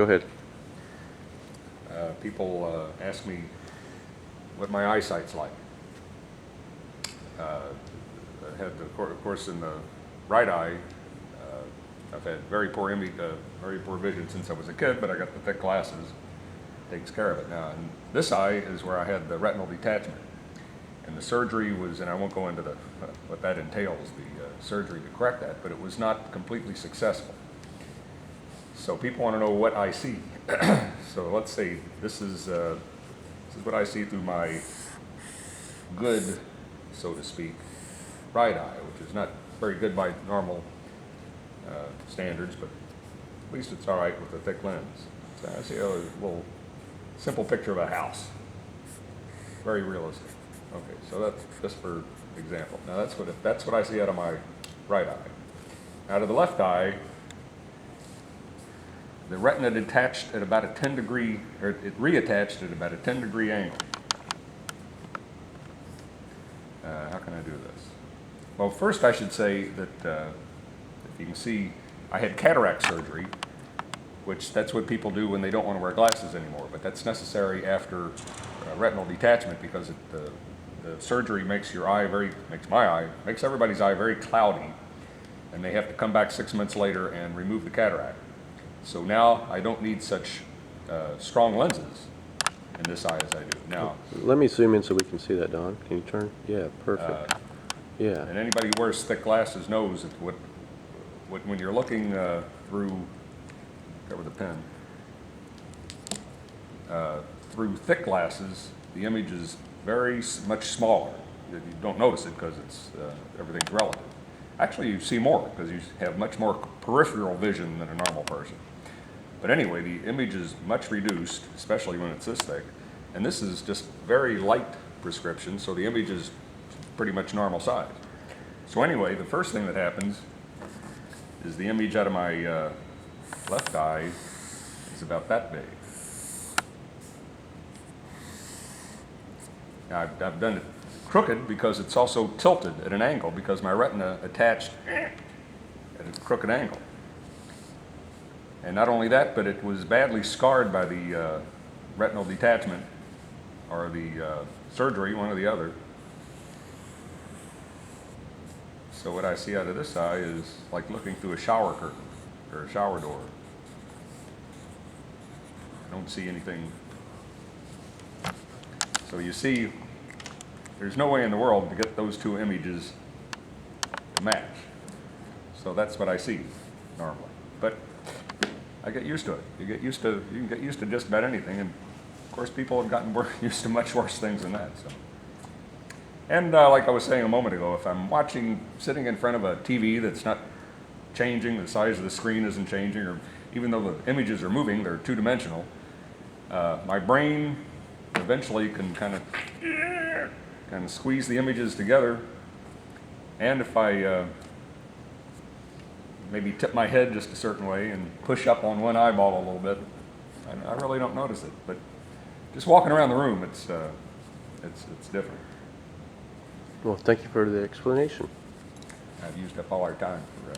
Go ahead. People ask me what my eyesight's like. I had, of course, in the right eye, I've had very poor vision since I was a kid, but I got the thick glasses. Takes care of it now. And this eye is where I had the retinal detachment. And the surgery was, and I won't go into what that entails, the surgery to correct that, but it was not completely successful. So people want to know what I see. So let's say this is what I see through my good, so to speak, right eye, which is not very good by normal standards, but at least it's all right with a thick lens. So I see a little simple picture of a house. Very realistic. Okay, so that's just for example. Now that's what I see out of my right eye. Out of the left eye, the retina detached at about a 10-degree, or it reattached at about a 10-degree angle. How can I do this? Well, first I should say that if you can see, I had cataract surgery, which that's what people do when they don't want to wear glasses anymore, but that's necessary after retinal detachment because the surgery makes makes everybody's eye very cloudy, and they have to come back 6 months later and remove the cataract. So now I don't need such strong lenses in this eye as I do now. Let me zoom in so we can see that, Don. Can you turn? Yeah, perfect. Yeah. And anybody who wears thick glasses knows that when you're looking through, cover the pen, through thick glasses, the image is very much smaller. You don't notice it because everything's relative. Actually, you see more because you have much more peripheral vision than a normal person. But anyway, the image is much reduced, especially when it's this thick. And this is just very light prescription, so the image is pretty much normal size. So anyway, the first thing that happens is the image out of my left eye is about that big. Now, I've done it crooked because it's also tilted at an angle because my retina attached at a crooked angle. And not only that, but it was badly scarred by the retinal detachment or the surgery, one or the other. So what I see out of this eye is like looking through a shower curtain or a shower door. I don't see anything. So you see, there's no way in the world to get those two images to match. So that's what I see normally. But I get used to it. You can get used to just about anything, and of course people have gotten used to much worse things than that. So. And like I was saying a moment ago, if I'm sitting in front of a TV that's not changing, the size of the screen isn't changing, or even though the images are moving, they're two-dimensional, my brain eventually can kind of squeeze the images together, and if I maybe tip my head just a certain way and push up on one eyeball a little bit, I really don't notice it. But just walking around the room, it's different. Well, thank you for the explanation. I've used up all our time for